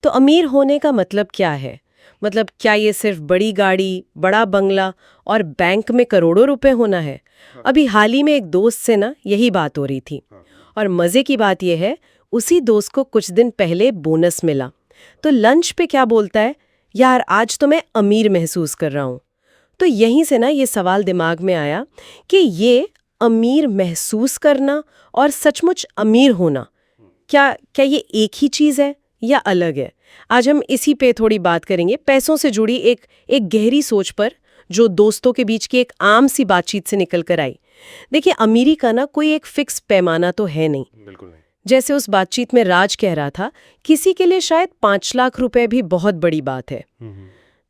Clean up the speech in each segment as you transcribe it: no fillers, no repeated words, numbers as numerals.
तो अमीर होने का मतलब क्या है? मतलब क्या ये सिर्फ बड़ी गाड़ी, बड़ा बंगला और बैंक में करोड़ों रुपए होना है? अभी हाल ही में एक दोस्त से ना यही बात हो रही थी। और मजे की बात यह है, उसी दोस्त को कुछ दिन पहले बोनस मिला। तो लंच पे क्या बोलता है, यार आज तो मैं अमीर महसूस कर रहा हूँ। तो यहीं से ना ये सवाल दिमाग में आया कि ये अमीर महसूस करना और सचमुच अमीर होना, क्या क्या ये एक ही चीज है या अलग है? आज हम इसी पे थोड़ी बात करेंगे, पैसों से जुड़ी एक गहरी सोच पर, जो दोस्तों के बीच की एक आम सी बातचीत से निकल कर आई। देखिए, अमीरी का ना कोई एक फिक्स पैमाना तो है नहीं। बिल्कुल नहीं। जैसे उस बातचीत में राज कह रहा था, किसी के लिए शायद 5 लाख रुपए भी बहुत बड़ी बात है,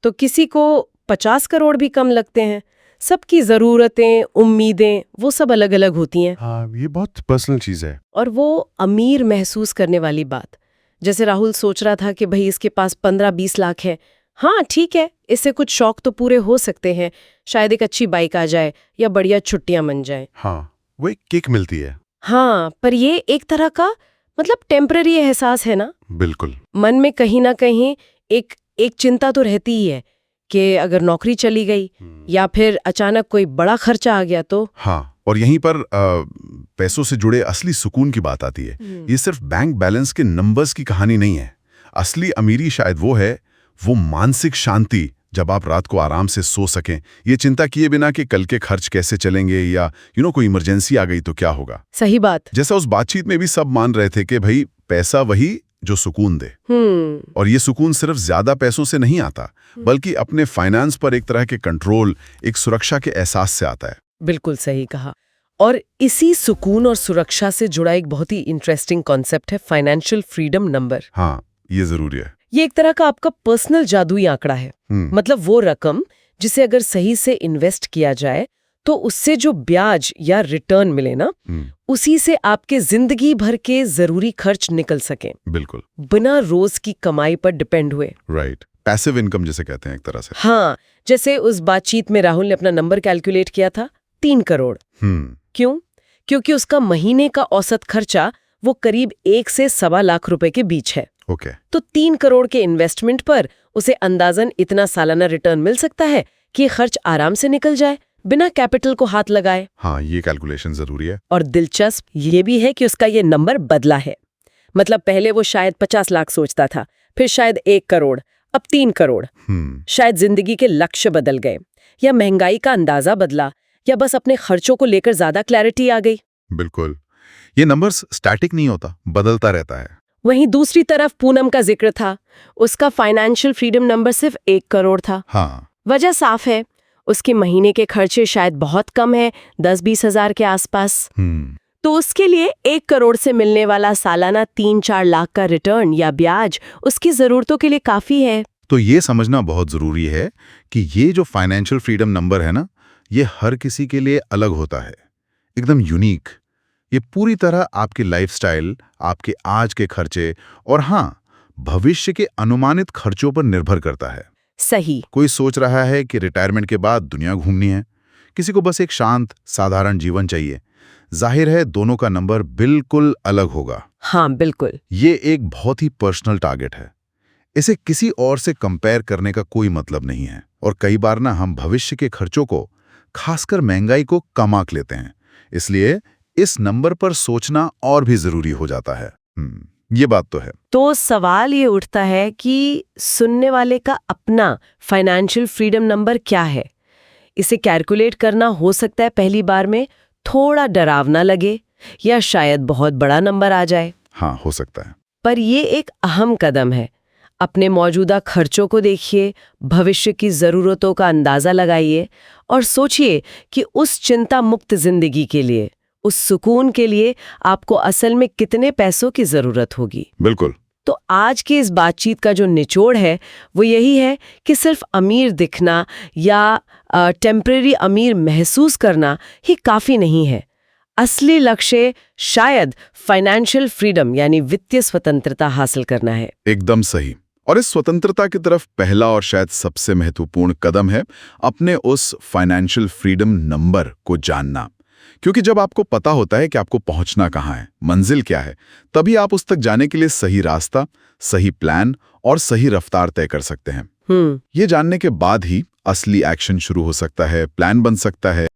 तो किसी को 50 करोड़ भी कम लगते हैं। सबकी जरूरतें, उम्मीदें, वो सब अलग अलग होती हैं। हाँ, ये बहुत पर्सनल चीज है। और वो अमीर महसूस करने वाली बात, जैसे राहुल सोच रहा था कि भाई इसके पास 15-20 लाख है, हाँ ठीक है, इससे कुछ शौक तो पूरे हो सकते हैं, शायद एक अच्छी बाइक आ जाए या बढ़िया छुट्टियां मन जाए। हाँ, वो एक किक मिलती है। हाँ, पर ये एक तरह का मतलब टेम्पररी एहसास है ना। बिल्कुल। मन में कहीं ना कहीं एक एक चिंता तो रहती ही है कि अगर नौकरी चली गई या फिर अचानक कोई बड़ा खर्चा आ गया तो। हाँ, और यहीं पर पैसों से जुड़े असली सुकून की बात आती है। ये सिर्फ बैंक बैलेंस के नंबर्स की कहानी नहीं है। असली अमीरी शायद वो है, वो मानसिक शांति, जब आप रात को आराम से सो सकें, ये चिंता किए बिना कि कल के खर्च कैसे चलेंगे या कोई इमरजेंसी आ गई तो क्या होगा। सही बात। जैसा उस बातचीत में भी सब मान रहे थे कि भाई पैसा वही जो सुकून दे। और ये सुकून सिर्फ ज्यादा पैसों से नहीं आता, बल्कि अपने फाइनेंस पर एक तरह के कंट्रोल, एक सुरक्षा के एहसास से आता है। बिल्कुल सही कहा। और इसी सुकून और सुरक्षा से जुड़ा एक बहुत ही इंटरेस्टिंग कॉन्सेप्ट है फाइनेंशियल फ्रीडम नंबर। हाँ, ये जरूरी है। ये एक तरह का आपका पर्सनल जादुई आंकड़ा है। मतलब वो रकम जिसे अगर सही से इन्वेस्ट किया जाए तो उससे जो ब्याज या रिटर्न मिले ना, उसी से आपके जिंदगी भर के जरूरी खर्च निकल सके, बिल्कुल, बिना रोज की कमाई पर डिपेंड हुए। राइट, पैसिव इनकम जिसे कहते हैं एक तरह से। हाँ, जैसे उस बातचीत में राहुल ने अपना नंबर कैलकुलेट किया था, 3 करोड़। क्यों? क्योंकि उसका महीने का औसत खर्चा वो करीब 1 से 1.25 लाख रुपए के बीच है। ओके। तो 3 करोड़ के इन्वेस्टमेंट पर उसे अंदाजन इतना सालाना रिटर्न मिल सकता है कि खर्च आराम से निकल जाए, बिना कैपिटल को हाथ लगाए। हाँ, ये कैलकुलेशन जरूरी है। और दिलचस्प ये भी है कि उसका ये नंबर बदला है। मतलब पहले वो शायद 50 लाख सोचता था, फिर शायद 1 करोड़, अब 3 करोड़। शायद जिंदगी के लक्ष्य बदल गए, या महंगाई का अंदाजा बदला, या बस अपने खर्चों को लेकर ज्यादा क्लैरिटी आ गई। बिल्कुल, ये नंबर्स स्टैटिक नहीं होता, बदलता रहता है। वहीं दूसरी तरफ पूनम का जिक्र था, उसका फाइनेंशियल फ्रीडम नंबर सिर्फ 1 करोड़ था। हाँ, वजह साफ है, उसके महीने के खर्चे शायद बहुत कम है, 10-20 हजार के आसपास। तो उसके लिए 1 करोड़ से मिलने वाला सालाना 3-4 लाख का रिटर्न या ब्याज उसकी जरूरतों के लिए काफी है। तो ये समझना बहुत जरूरी है कि ये जो फाइनेंशियल फ्रीडम नंबर है ना, ये हर किसी के लिए अलग होता है, एकदम यूनिक। ये पूरी तरह आपकी लाइफस्टाइल, आपके आज के खर्चे और हाँ, भविष्य के अनुमानित खर्चों पर निर्भर करता है। सही। कोई सोच रहा है कि रिटायरमेंट के बाद दुनिया घूमनी है, किसी को बस एक शांत साधारण जीवन चाहिए। जाहिर है दोनों का नंबर बिल्कुल अलग होगा। हाँ बिल्कुल। ये एक बहुत ही पर्सनल टारगेट है, इसे किसी और से कंपेयर करने का कोई मतलब नहीं है। और कई बार ना हम भविष्य के खर्चों को, खासकर महंगाई को, कम आंक लेते हैं, इसलिए इस नंबर पर सोचना और भी जरूरी हो जाता है। ये बात तो है। तो सवाल ये उठता है कि सुनने वाले का अपना फाइनेंशियल फ्रीडम नंबर क्या है? इसे कैलकुलेट करना हो सकता है पहली बार में थोड़ा डरावना लगे, या शायद बहुत बड़ा नंबर आ जाए। हाँ, हो सकता है। पर ये एक अहम कदम है। अपने मौजूदा खर्चों को देखिए, भविष्य की जरूरतों का अंदाजा लगाइए और सोचिए कि उस चिंता मुक्त जिंदगी के लिए, उस सुकून के लिए आपको असल में कितने पैसों की जरूरत होगी। बिल्कुल। तो आज की इस बातचीत का जो निचोड़ है वो यही है कि सिर्फ अमीर दिखना या टेम्परेरी अमीर महसूस करना ही काफी नहीं है। असली लक्ष्य शायद फाइनेंशियल फ्रीडम यानी वित्तीय स्वतंत्रता हासिल करना है। एकदम सही। और इस स्वतंत्रता की तरफ पहला और शायद सबसे महत्वपूर्ण कदम है अपने उस फाइनेंशियल फ्रीडम नंबर को जानना। क्योंकि जब आपको पता होता है कि आपको पहुंचना कहाँ है, मंजिल क्या है, तभी आप उस तक जाने के लिए सही रास्ता, सही प्लान और सही रफ्तार तय कर सकते हैं। ये जानने के बाद ही असली एक्शन शुरू हो सकता है, प्लान बन सकता है,